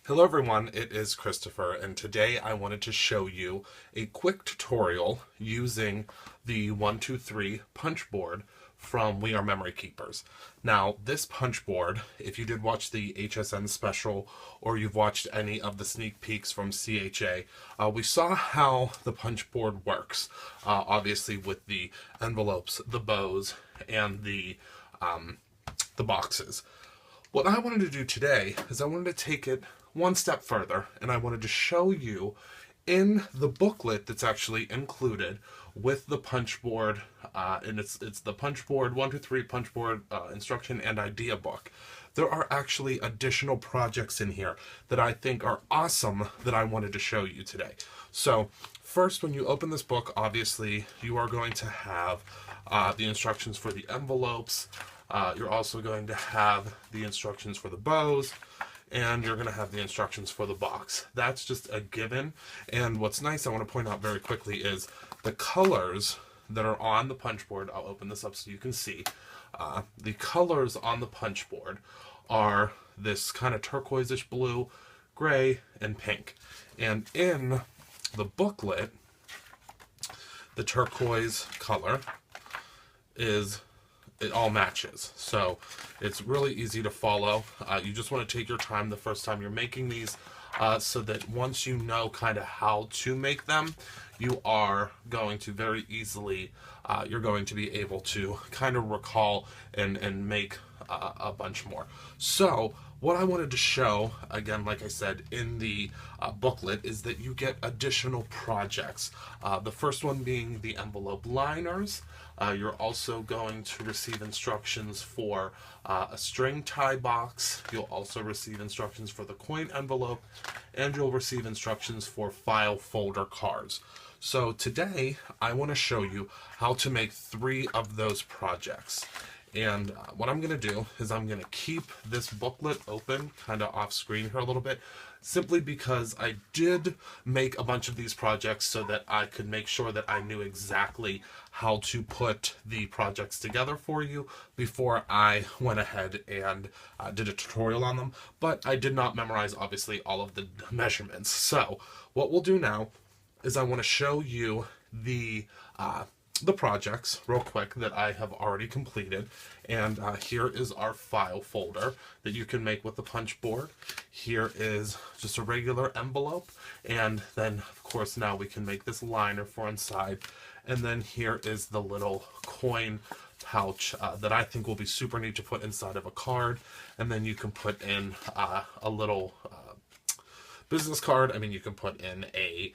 Hello everyone, it is Christopher, and today I wanted to show you a quick tutorial using the 123 punch board from We Are Memory Keepers. Now, this punch board, if you did watch the HSN special or you've watched any of the sneak peeks from CHA, we saw how the punch board works, obviously with the envelopes, the bows, and the boxes. What I wanted to do today is I wanted to take it one step further, and I wanted to show you in the booklet that's actually included with the punch board, and it's the punch board 123 punch board instruction and idea book. There are actually additional projects in here that I think are awesome that I wanted to show you today. So first, when you open this book, obviously you are going to have the instructions for the envelopes. You're also going to have the instructions for the bows, and you're going to have the instructions for the box. That's just a given. And what's nice, I want to point out very quickly, is the colors that are on the punch board. I'll open this up so you can see. The colors on the punch board are this kind of turquoise-ish blue, gray, and pink. And in the booklet, the turquoise color it all matches, so it's really easy to follow. You just want to take your time the first time you're making these, so that once you know kind of how to make them, you are going to very easily, you're going to be able to kind of recall and make a bunch more. So what I wanted to show, again, like I said, in the booklet, is that you get additional projects. The first one being the envelope liners. You're also going to receive instructions for a string tie box. You'll also receive instructions for the coin envelope, and you'll receive instructions for file folder cards. So today, I want to show you how to make 3 of those projects. And what I'm going to do is I'm going to keep this booklet open kind of off screen here a little bit, simply because I did make a bunch of these projects so that I could make sure that I knew exactly how to put the projects together for you before I went ahead and did a tutorial on them. But I did not memorize, obviously, all of the measurements. So what we'll do now is I want to show you the projects real quick that I have already completed, and here is our file folder that you can make with the punch board. Here is just a regular envelope, and then of course now we can make this liner for inside, and then here is the little coin pouch that I think will be super neat to put inside of a card, and then you can put in a little business card. I mean, you can put in a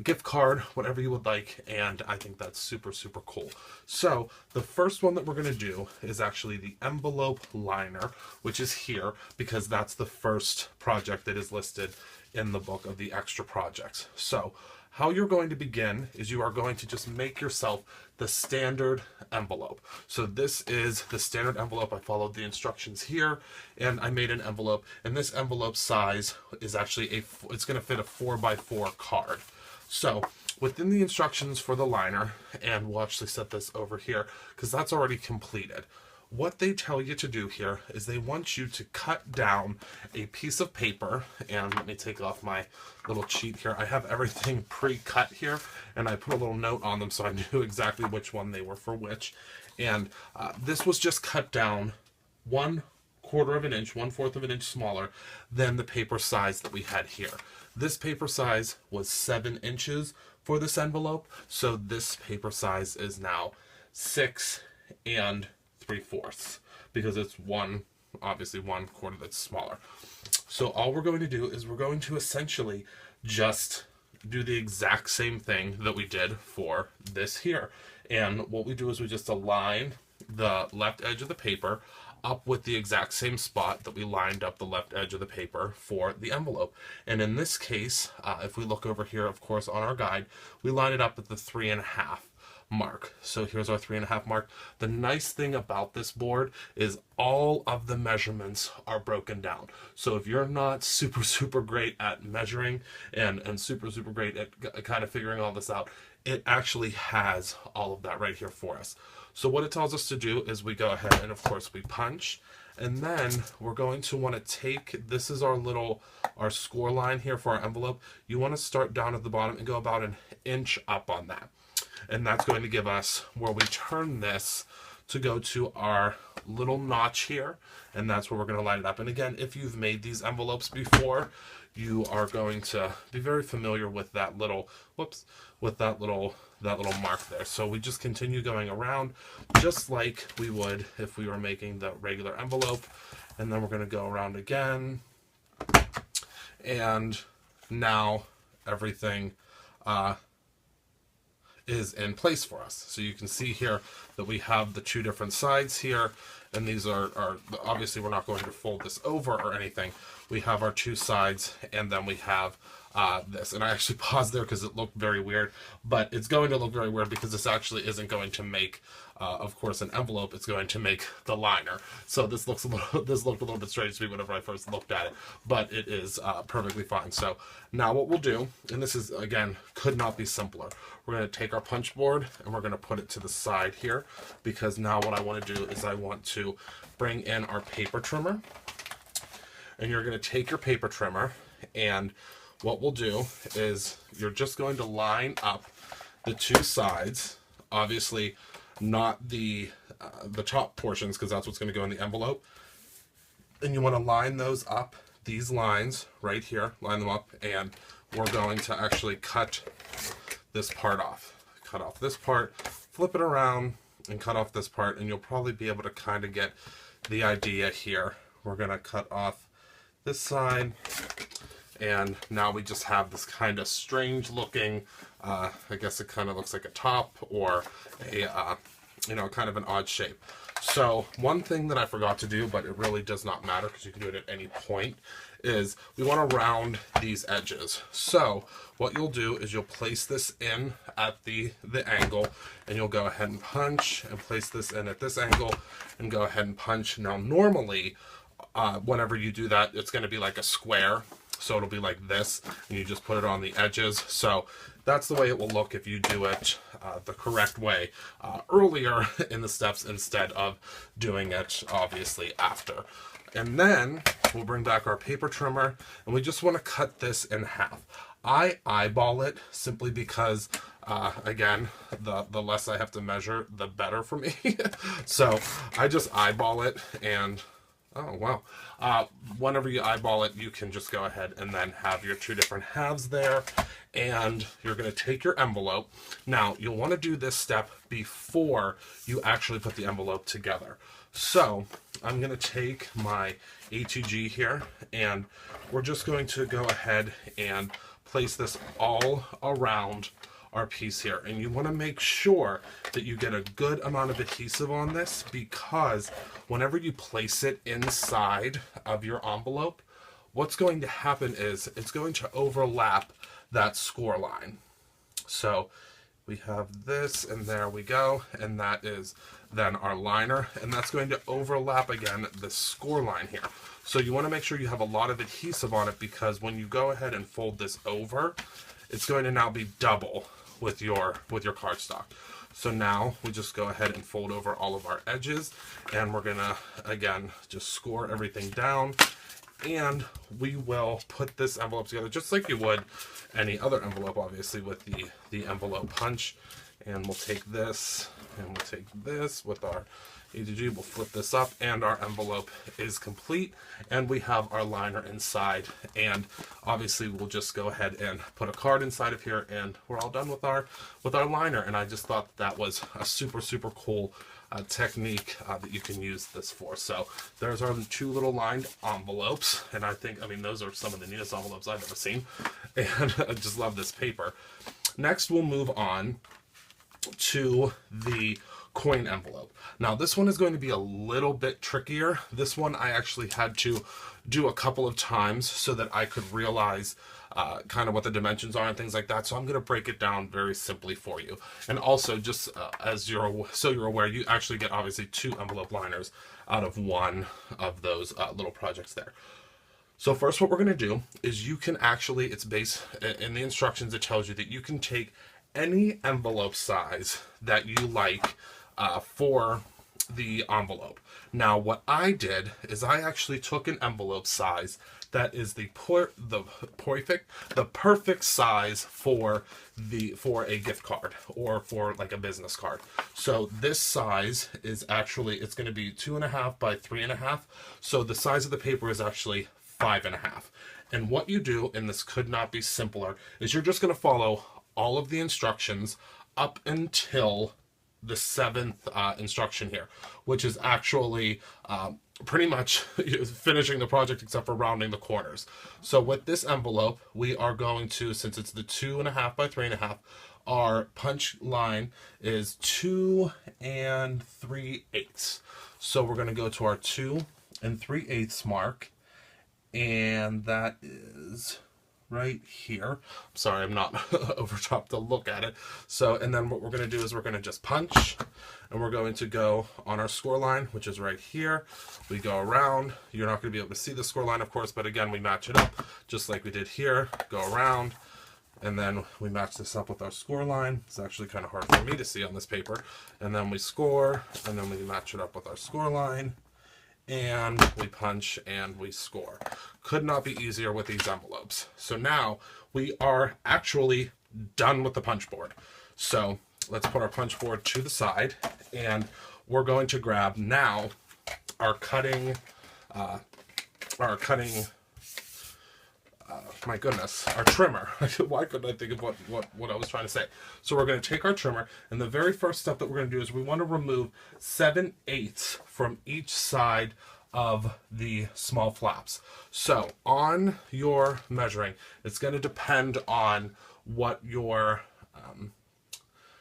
gift card, whatever you would like, and I think that's super, super cool. So the first one that we're going to do is actually the envelope liner, which is here because that's the first project that is listed in the book of the extra projects. So how you're going to begin is you are going to just make yourself the standard envelope. So this is the standard envelope. I followed the instructions here, and I made an envelope, and this envelope size is actually it's going to fit a 4x4 card. So within the instructions for the liner, and we'll actually set this over here because that's already completed. What they tell you to do here is they want you to cut down a piece of paper, and let me take off my little sheet here. I have everything pre-cut here, and I put a little note on them so I knew exactly which one they were for which. And this was just cut down 1/4 of an inch, 1/4 of an inch smaller than the paper size that we had here. This paper size was 7 inches for this envelope, so this paper size is now 6 3/4 because it's obviously 1/4 that's smaller. So all we're going to do is we're going to essentially just do the exact same thing that we did for this here. And what we do is we just align the left edge of the paper up with the exact same spot that we lined up the left edge of the paper for the envelope. And in this case, if we look over here, of course, on our guide, we line it up at the 3.5 mark. So here's our 3.5 mark. The nice thing about this board is all of the measurements are broken down. So if you're not super great at measuring and super great at kind of figuring all this out, it actually has all of that right here for us. So what it tells us to do is we go ahead and of course we punch, And then we're going to want to take, this is our score line here for our envelope. You want to start down at the bottom and go about an inch up on that. And that's going to give us where we turn this to go to our little notch here. And that's where we're going to line it up. And again, if you've made these envelopes before, you are going to be very familiar with that little, with that little mark there. So we just continue going around just like we would if we were making the regular envelope. And then we're going to go around again. And now everything is in place for us. So you can see here that we have the two different sides here, and these are obviously we're not going to fold this over or anything. We have our two sides, and then we have this. And I actually paused there because it looked very weird, but it's going to look very weird because this actually isn't going to make, of course, an envelope. It's going to make the liner. So this looked a little bit strange to me whenever I first looked at it, but it is perfectly fine. So now what we'll do, and this is, again, could not be simpler. We're going to take our punch board and we're going to put it to the side here, because now what I want to do is I want to bring in our paper trimmer. And you're going to take your paper trimmer, and what we'll do is you're just going to line up the two sides, obviously not the top portions, because that's what's going to go in the envelope. And you want to line those up, these lines right here, line them up, and we're going to actually cut this part off. Cut off this part, flip it around, and cut off this part, and you'll probably be able to kind of get the idea here. We're going to cut off this side, and now we just have this kind of strange looking, I guess it kind of looks like a top or a, kind of an odd shape. So one thing that I forgot to do, but it really does not matter because you can do it at any point, is we want to round these edges. So what you'll do is you'll place this in at the angle, and you'll go ahead and punch and place this in at this angle and go ahead and punch. Now normally, whenever you do that, it's going to be like a square, so it'll be like this, and you just put it on the edges. So that's the way it will look if you do it the correct way earlier in the steps instead of doing it obviously after. And then we'll bring back our paper trimmer, and we just want to cut this in half. I eyeball it simply because again, the less I have to measure, the better for me. So I just eyeball it, and oh, wow. Whenever you eyeball it, you can just go ahead and then have your two different halves there. And you're going to take your envelope. Now, you'll want to do this step before you actually put the envelope together. So, I'm going to take my ATG here, and we're just going to go ahead and place this all around our piece here. And you want to make sure that you get a good amount of adhesive on this, because whenever you place it inside of your envelope, what's going to happen is it's going to overlap that score line. So we have this, and there we go, and that is then our liner, and that's going to overlap again the score line here. So you want to make sure you have a lot of adhesive on it, because when you go ahead and fold this over, it's going to now be double with your cardstock. So now we just go ahead and fold over all of our edges, and we're gonna again just score everything down, and we will put this envelope together just like you would any other envelope, obviously, with the envelope punch. And we'll take this and we'll take this with our ATG, we'll flip this up, and our envelope is complete, and we have our liner inside. And obviously we'll just go ahead and put a card inside of here, and we're all done with our liner. And I just thought that was a super cool technique that you can use this for. So there's our two little lined envelopes, and I mean those are some of the neatest envelopes I've ever seen, and I just love this paper. Next we'll move on to the coin envelope. Now this one is going to be a little bit trickier. This one I actually had to do a couple of times so that I could realize kind of what the dimensions are and things like that. So I'm going to break it down very simply for you. And also, just as you're aware, you actually get obviously 2 envelope liners out of one of those little projects there. So first what we're going to do is you can actually, it's based in the instructions, it tells you that you can take any envelope size that you like for the envelope. Now, what I did is I actually took an envelope size that is the perfect size for a gift card or for like a business card. So this size is actually, it's going to be 2.5 by 3.5. So the size of the paper is actually 5.5. And what you do, and this could not be simpler, is you're just going to follow all of the instructions up until the 7th instruction here, which is actually pretty much finishing the project except for rounding the corners. So with this envelope, we are going to, since it's the 2.5 by 3.5, our punch line is 2 3/8. So we're going to go to our 2 3/8 mark, and that is right here. I'm sorry, I'm not over top to look at it. So, and then what we're going to do is we're going to just punch, and we're going to go on our score line, which is right here. We go around. You're not going to be able to see the score line, of course, but again, we match it up just like we did here. Go around, and then we match this up with our score line. It's actually kind of hard for me to see on this paper. And then we score, and then we match it up with our score line, and we punch and we score. Could not be easier with these envelopes. So now we are actually done with the punch board. So let's put our punch board to the side, and we're going to grab now our cutting, my goodness, our trimmer. Why couldn't I think of what I was trying to say? So we're going to take our trimmer, and the very first step that we're going to do is we want to remove 7/8 from each side of the small flaps. So on your measuring, it's going to depend on what your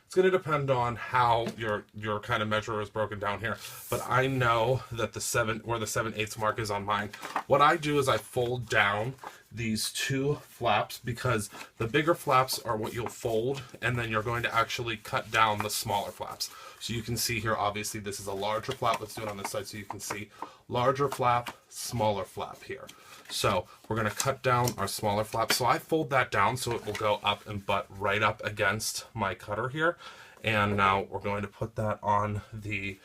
it's going to depend on how your kind of measure is broken down here. But I know that the 7/8 mark is on mine. What I do is I fold down these two flaps, because the bigger flaps are what you'll fold, and then you're going to actually cut down the smaller flaps. So you can see here, obviously this is a larger flap. Let's do it on this side so you can see larger flap, smaller flap here. So we're going to cut down our smaller flap. So I fold that down so it will go up and butt right up against my cutter here. And now we're going to put that on the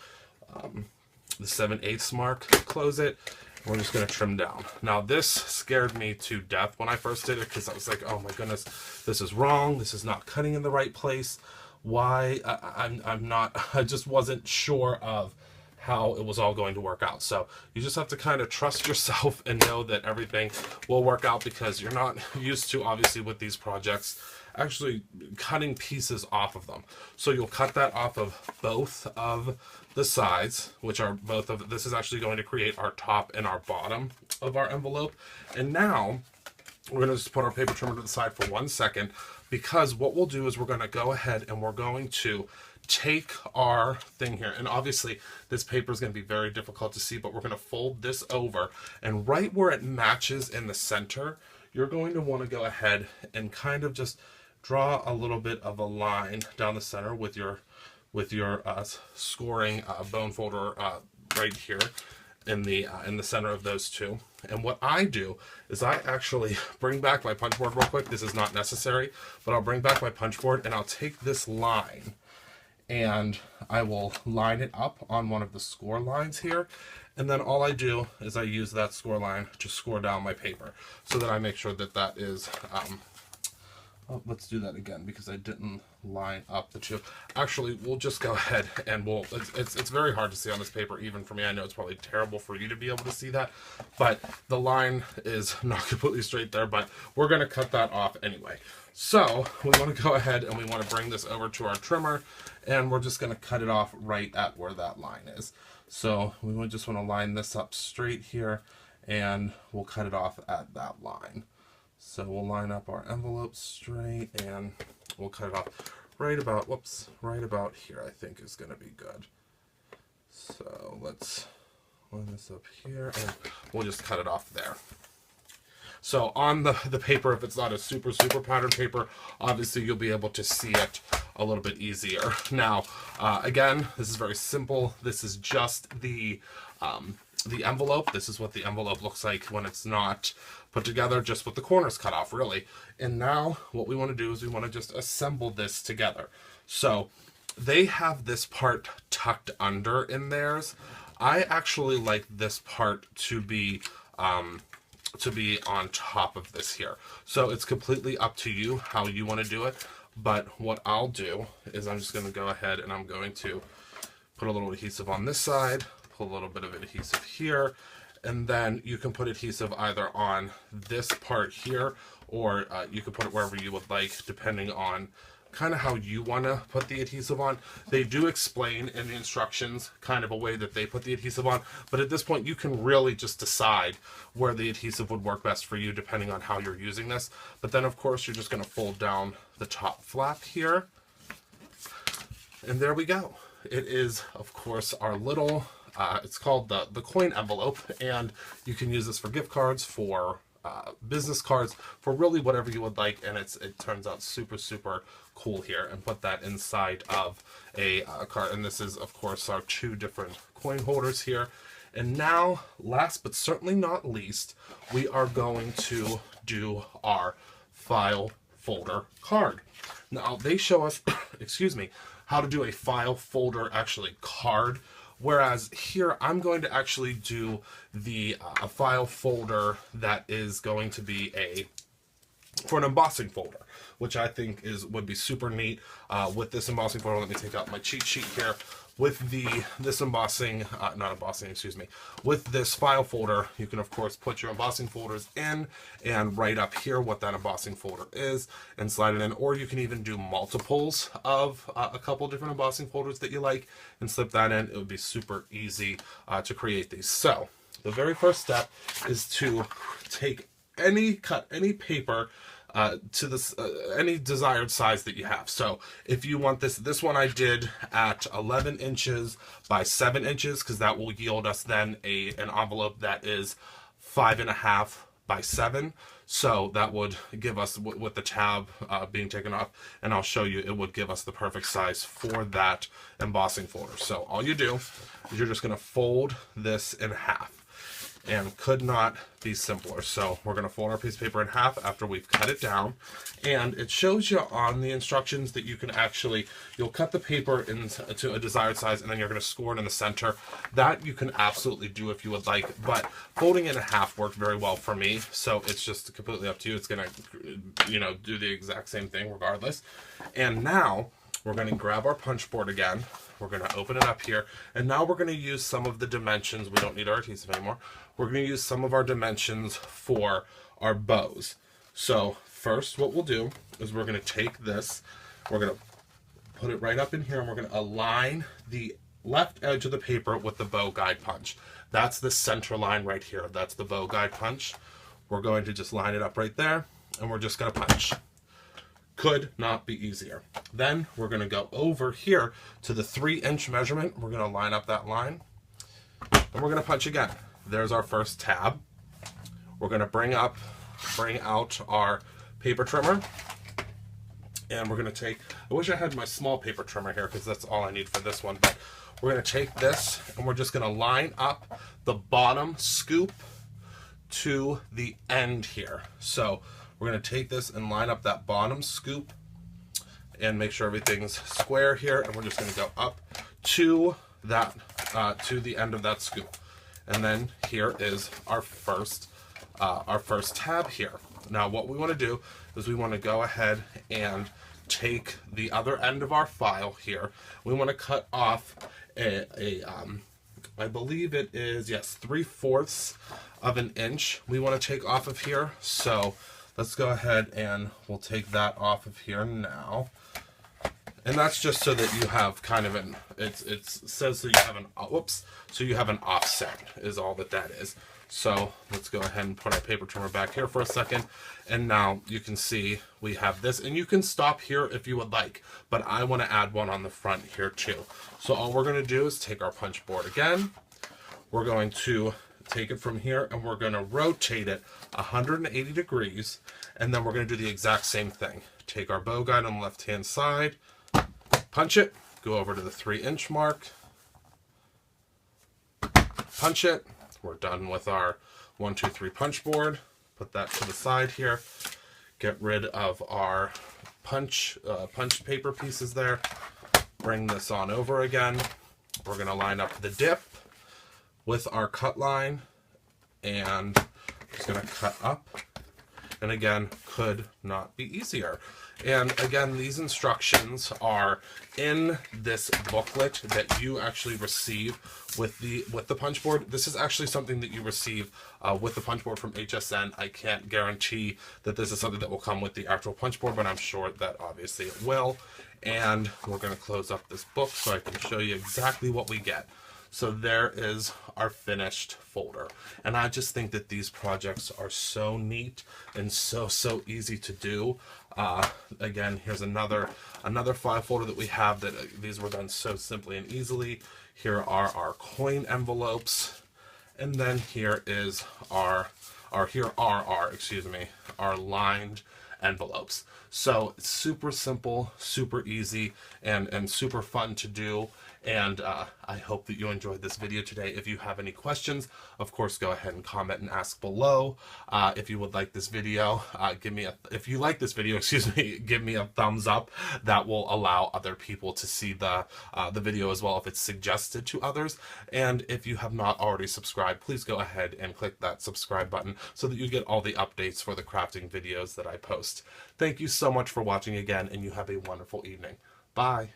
7/8 mark, close it. We're just going to trim down. Now this scared me to death when I first did it, because I was like, oh my goodness, this is wrong. This is not cutting in the right place. Why? I just wasn't sure of how it was all going to work out. So you just have to kind of trust yourself and know that everything will work out, because you're not used to, obviously, with these projects, actually cutting pieces off of them. So you'll cut that off of both of the sides, which are both of, this is actually going to create our top and our bottom of our envelope. And now we're going to just put our paper trimmer to the side for 1 second, because what we'll do is we're going to go ahead and we're going to take our thing here, and obviously this paper is going to be very difficult to see, but we're going to fold this over, and right where it matches in the center, you're going to want to go ahead and kind of just draw a little bit of a line down the center with your scoring bone folder right here in the center of those two. And what I do is I actually bring back my punch board real quick. This is not necessary, but I'll bring back my punch board and I'll take this line and I will line it up on one of the score lines here. And then all I do is I use that score line to score down my paper, so that I make sure that that is, oh, let's do that again, because I didn't line up the two. Actually, we'll just go ahead and it's very hard to see on this paper, even for me. I know it's probably terrible for you to be able to see that, but the line is not completely straight there, but we're going to cut that off anyway. So we want to go ahead and we want to bring this over to our trimmer, and we're just going to cut it off right at where that line is. So we just want to line this up straight here, and we'll cut it off at that line. So we'll line up our envelope straight, and we'll cut it off right about, whoops, right about here, I think is going to be good. So let's line this up here, and we'll just cut it off there. So on the paper, if it's not a super patterned paper, obviously you'll be able to see it a little bit easier. Now, again, this is very simple. This is just the envelope. This is what the envelope looks like when it's not put together, just with the corners cut off, really. And now what we want to do is we want to just assemble this together. So they have this part tucked under in theirs. I actually like this part to be on top of this here. So it's completely up to you how you want to do it. But what I'll do is I'm just going to go ahead and I'm going to put a little adhesive on this side, put a little bit of adhesive here, and then you can put adhesive either on this part here, or you can put it wherever you would like, depending on kind of how you want to put the adhesive on. They do explain in the instructions kind of a way that they put the adhesive on, but at this point you can really just decide where the adhesive would work best for you depending on how you're using this. But then of course you're just going to fold down the top flap here, and there we go. It is of course our little it's called the coin envelope, and you can use this for gift cards, for business cards, for really whatever you would like, and it turns out super cool here. And put that inside of a card, and this is of course our 2 different coin holders here. And now, last but certainly not least, we are going to do our file folder card. Now they show us excuse me, how to do a file folder actually card, whereas here I'm going to actually do the file folder that is going to be for an embossing folder, which I think would be super neat. With this embossing folder, let me take out my cheat sheet here. With this embossing, not embossing, excuse me, with this file folder, you can of course put your embossing folders in and write up here what that embossing folder is and slide it in, or you can even do multiples of a couple different embossing folders that you like and slip that in. It would be super easy to create these. So the very first step is to cut any paper to this any desired size that you have. So if you want this one I did at 11 inches by 7 inches, because that will yield us then an envelope that is 5.5 by 7. So that would give us, with the tab being taken off, and I'll show you, it would give us the perfect size for that embossing folder. So all you do is you're just going to fold this in half. And could not be simpler. So we're going to fold our piece of paper in half after we've cut it down, and it shows you on the instructions that you can you'll cut the paper into a desired size, and then you're going to score it in the center. That you can absolutely do if you would like, but folding it in half worked very well for me, so it's just completely up to you. It's going to do the exact same thing regardless. And now we're going to grab our punch board again. We're going to open it up here, and now we're going to use some of the dimensions. We don't need our adhesive anymore. We're going to use some of our dimensions for our bows. So first what we'll do is we're going to take this, we're going to put it right up in here, and we're going to align the left edge of the paper with the bow guide punch. That's the center line right here. That's the bow guide punch. We're going to just line it up right there, and we're just going to punch. Could not be easier. Then we're going to go over here to the 3-inch measurement. We're going to line up that line, and we're going to punch again. There's our first tab. We're going to bring out our paper trimmer, and we're going to take, I wish I had my small paper trimmer here because that's all I need for this one, but we're going to take this and we're just going to line up the bottom scoop to the end here. So we're going to take this and line up that bottom scoop and make sure everything's square here, and we're just going to go up to that to the end of that scoop. And then here is our first tab here. Now what we want to do is we want to go ahead and take the other end of our file here. We want to cut off I believe it is, yes, 3/4 of an inch we want to take off of here. So let's go ahead and we'll take that off of here now. And that's just so that you have kind of it says that you have so you have an offset is all that is. So let's go ahead and put our paper trimmer back here for a second. And now you can see we have this, and you can stop here if you would like, but I want to add one on the front here too. So all we're going to do is take our punch board again. We're going to take it from here and we're going to rotate it 180 degrees, and then we're going to do the exact same thing. Take our bow guide on the left hand side, punch it, go over to the 3-inch mark, punch it. We're done with our 1, 2, 3 punch board. Put that to the side here. Get rid of our punch paper pieces there. bring this on over again. We're going to line up the dip with our cut line, and just going to cut up. And again, could not be easier. And again, these instructions are in this booklet that you actually receive with the punch board. This is actually something that you receive with the punch board from HSN. I can't guarantee that this is something that will come with the actual punch board, but I'm sure that obviously it will. And we're going to close up this book so I can show you exactly what we get. So there is our finished folder. And I just think that these projects are so neat and so easy to do. Again, here's another file folder that we have that these were done so simply and easily. Here are our coin envelopes. And then here is our lined envelopes. So it's super simple, super easy, and super fun to do. And I hope that you enjoyed this video today. If you have any questions, of course, go ahead and comment and ask below. If you would like this video, if you like this video, excuse me, give me a thumbs up. That will allow other people to see the video as well if it's suggested to others. And if you have not already subscribed, please go ahead and click that subscribe button so that you get all the updates for the crafting videos that I post. Thank you so much for watching again, and you have a wonderful evening. Bye.